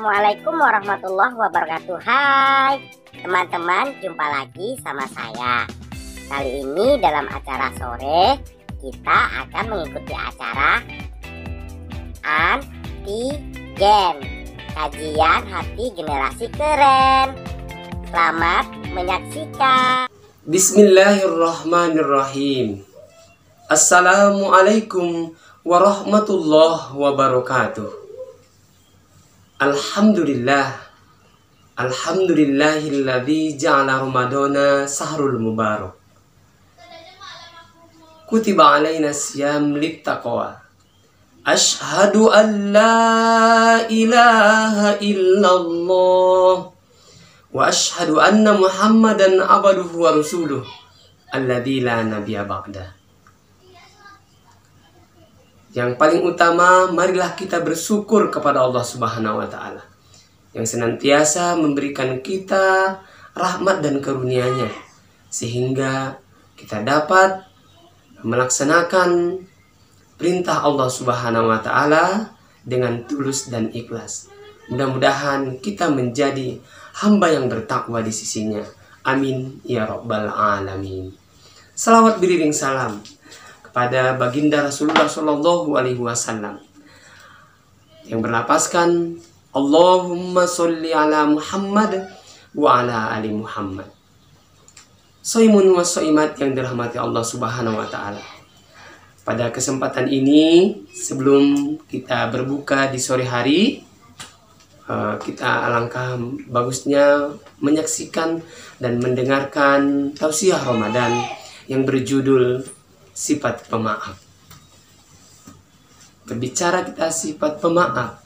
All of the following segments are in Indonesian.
Assalamualaikum warahmatullahi wabarakatuh. Hai teman-teman, jumpa lagi sama saya. Kali ini dalam acara sore kita akan mengikuti acara Antigen, kajian hati generasi keren. Selamat menyaksikan. Bismillahirrahmanirrahim. Assalamualaikum warahmatullahi wabarakatuh. Alhamdulillahilladzi ja'ala Ramadana sahrul mubarak. Kutiba alaina siyam littaqwa. Ashhadu an la ilaha illallah wa ashhadu anna Muhammadan abduhu wa rasuluh alladzi la nabiyya ba'da. Yang paling utama, marilah kita bersyukur kepada Allah Subhanahu wa Ta'ala yang senantiasa memberikan kita rahmat dan karunia-Nya, sehingga kita dapat melaksanakan perintah Allah Subhanahu wa Ta'ala dengan tulus dan ikhlas. Mudah-mudahan kita menjadi hamba yang bertakwa di sisinya. Amin ya rabbal alamin. Salawat beriring salam pada baginda Rasulullah Shallallahu Alaihi Wasallam yang berlapaskan Allahumma sholli ala Muhammad wa ala ali Muhammad. Soimun wa soimat yang dirahmati Allah Subhanahu wa Ta'ala. Pada kesempatan ini, sebelum kita berbuka di sore hari, kita alangkah bagusnya menyaksikan dan mendengarkan tausiah Ramadan yang berjudul Sifat Pemaaf. Berbicara kita sifat pemaaf,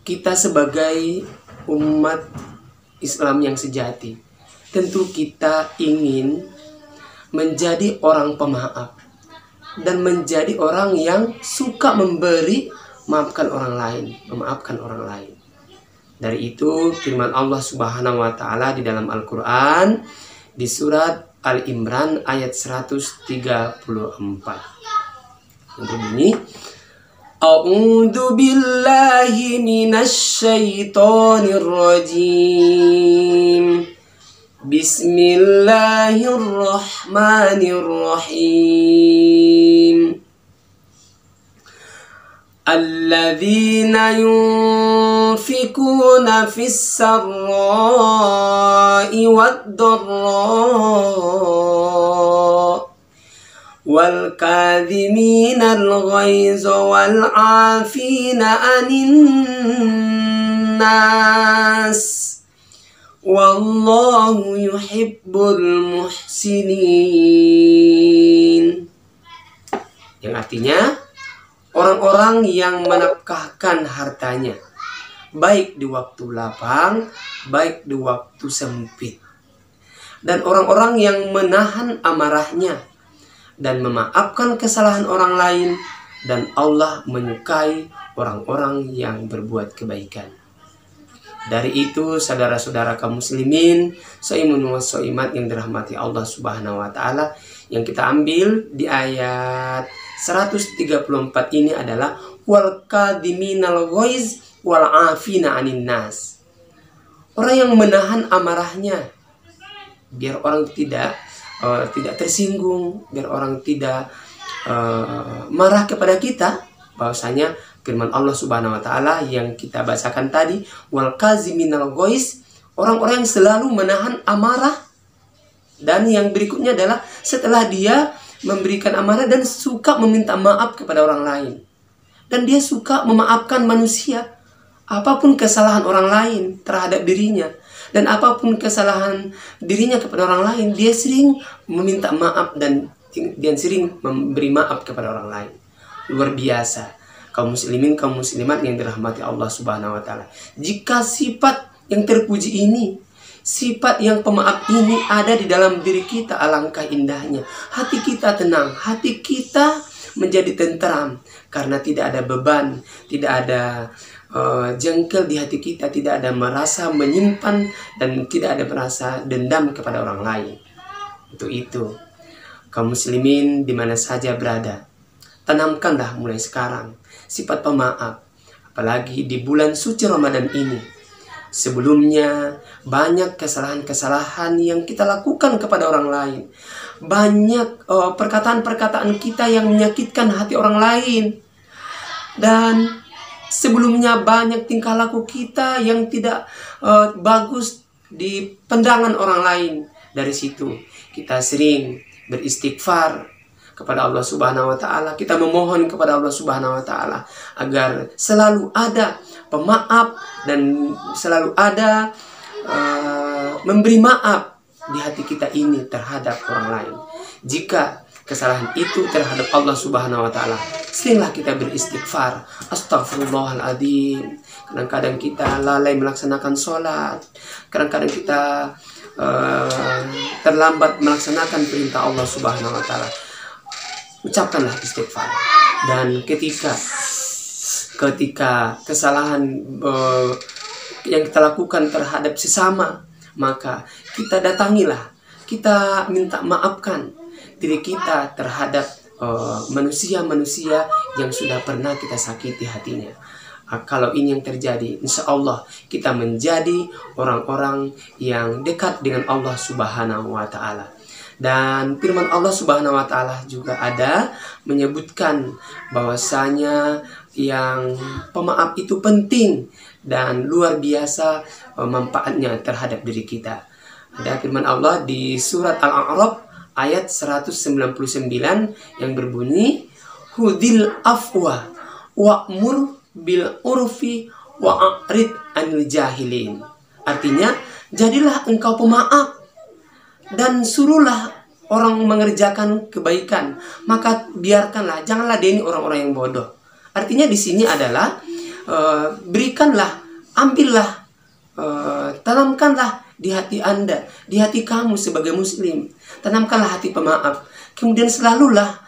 kita sebagai umat Islam yang sejati, tentu kita ingin menjadi orang pemaaf dan menjadi orang yang suka memberi, memaafkan orang lain. Dari itu firman Allah Subhanahu wa Ta'ala di dalam Al-Qur'an di surat Al-Imran ayat 134 yang berbunyi, A'udzu billahi minasy syaithanir rajim. Bismillahirrahmanirrahim. Alladzina yunfikuna fis sarra'i wad-dharra wal kadhiminal ghaiza wal 'afina 'anil nas wallahu yuhibbul muhsinin. Yang artinya orang-orang yang menafkahkan hartanya, baik di waktu lapang, baik di waktu sempit. Dan orang-orang yang menahan amarahnya dan memaafkan kesalahan orang lain. Dan Allah menyukai orang-orang yang berbuat kebaikan. Dari itu, saudara-saudara kaum muslimin, soimun wa soimat yang dirahmati Allah Subhanahu wa Ta'ala, yang kita ambil di ayat 134 ini adalah wal kadhiminal ghaiz wal 'afina 'anil nas. Orang yang menahan amarahnya biar orang tidak tersinggung, biar orang tidak marah kepada kita. Bahwasanya firman Allah Subhanahu wa Ta'ala yang kita bacakan tadi, wal kadhiminal ghaiz, orang-orang yang selalu menahan amarah. Dan yang berikutnya adalah setelah dia memberikan amarah dan suka meminta maaf kepada orang lain. Dan dia suka memaafkan manusia. Apapun kesalahan orang lain terhadap dirinya, dan apapun kesalahan dirinya kepada orang lain, dia sering meminta maaf dan dia sering memberi maaf kepada orang lain. Luar biasa. Kaum muslimin, kaum muslimat yang dirahmati Allah Subhanahu wa Ta'ala. Jika sifat yang terpuji ini, sifat yang pemaaf ini ada di dalam diri kita, alangkah indahnya. Hati kita tenang, hati kita menjadi tenteram karena tidak ada beban, tidak ada jengkel di hati kita, tidak ada merasa menyimpan dan tidak ada merasa dendam kepada orang lain. Untuk itu, kaum muslimin di mana saja berada, tanamkanlah mulai sekarang sifat pemaaf. apalagi di bulan suci Ramadan ini. Sebelumnya banyak kesalahan-kesalahan yang kita lakukan kepada orang lain. Banyak perkataan-perkataan kita yang menyakitkan hati orang lain. Dan sebelumnya banyak tingkah laku kita yang tidak bagus di pandangan orang lain. Dari situ kita sering beristighfar kepada Allah Subhanahu wa taala. Kita memohon kepada Allah Subhanahu wa taala agar selalu ada pemaaf dan selalu ada memberi maaf di hati kita ini terhadap orang lain. Jika kesalahan itu terhadap Allah Subhanahu wa taala, seringlah kita beristighfar. Astagfirullahaladzim. Kadang-kadang kita lalai melaksanakan sholat. Kadang-kadang kita terlambat melaksanakan perintah Allah Subhanahu wa taala. Ucapkanlah istighfar. Dan ketika kesalahan yang kita lakukan terhadap sesama, maka kita datangilah, kita minta maafkan diri kita terhadap manusia-manusia yang sudah pernah kita sakiti hatinya. Kalau ini yang terjadi, insya Allah kita menjadi orang-orang yang dekat dengan Allah Subhanahu wa taala. Dan firman Allah Subhanahu wa taala juga ada menyebutkan bahwasanya yang pemaaf itu penting dan luar biasa manfaatnya terhadap diri kita. Ada firman Allah di surat Al-A'raf ayat 199 yang berbunyi, hudil afwa wa'mur bil urfi wa'rid anil jahilin. Artinya, jadilah engkau pemaaf dan suruhlah orang mengerjakan kebaikan, maka biarkanlah, janganlah ladeni orang-orang yang bodoh. Artinya di sini adalah berikanlah, ambillah, tanamkanlah di hati Anda, di hati kamu sebagai muslim, tanamkanlah hati pemaaf. Kemudian selalulah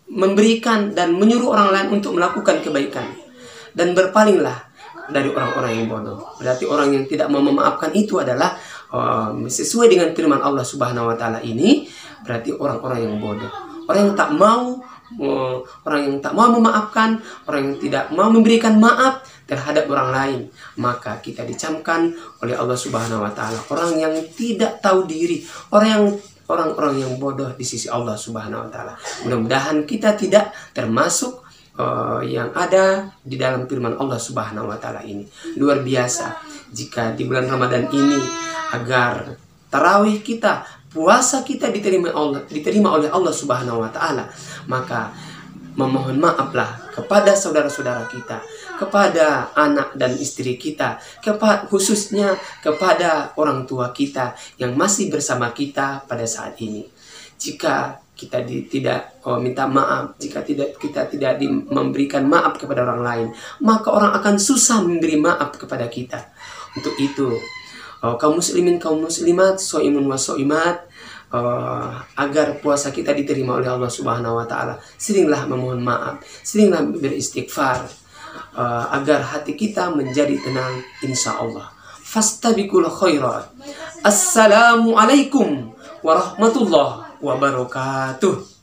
memberikan dan menyuruh orang lain untuk melakukan kebaikan, dan berpalinglah dari orang-orang yang bodoh. Berarti orang yang tidak mau memaafkan itu adalah sesuai dengan firman Allah Subhanahu wa taala ini, berarti orang-orang yang bodoh, orang yang tak mau memaafkan, orang yang tidak mau memberikan maaf terhadap orang lain. Maka kita dicamkan oleh Allah Subhanahu wa taala orang yang tidak tahu diri, orang-orang yang bodoh di sisi Allah Subhanahu wa taala. Mudah-mudahan kita tidak termasuk yang ada di dalam firman Allah Subhanahu wa taala ini. Luar biasa jika di bulan Ramadan ini, agar tarawih kita, puasa kita diterima oleh Allah Subhanahu wa taala, maka memohon maaflah kepada saudara-saudara kita, kepada anak dan istri kita, khususnya kepada orang tua kita yang masih bersama kita pada saat ini. Jika kita tidak minta maaf, jika kita tidak memberikan maaf kepada orang lain, maka orang akan susah memberi maaf kepada kita. Untuk itu, kaum muslimin, kaum muslimat, soimun wa soimat, agar puasa kita diterima oleh Allah Subhanahu wa taala, seringlah memohon maaf, seringlah beristighfar, agar hati kita menjadi tenang insya Allah. Fastabiqul khairat. Assalamualaikum warahmatullahi wabarakatuh.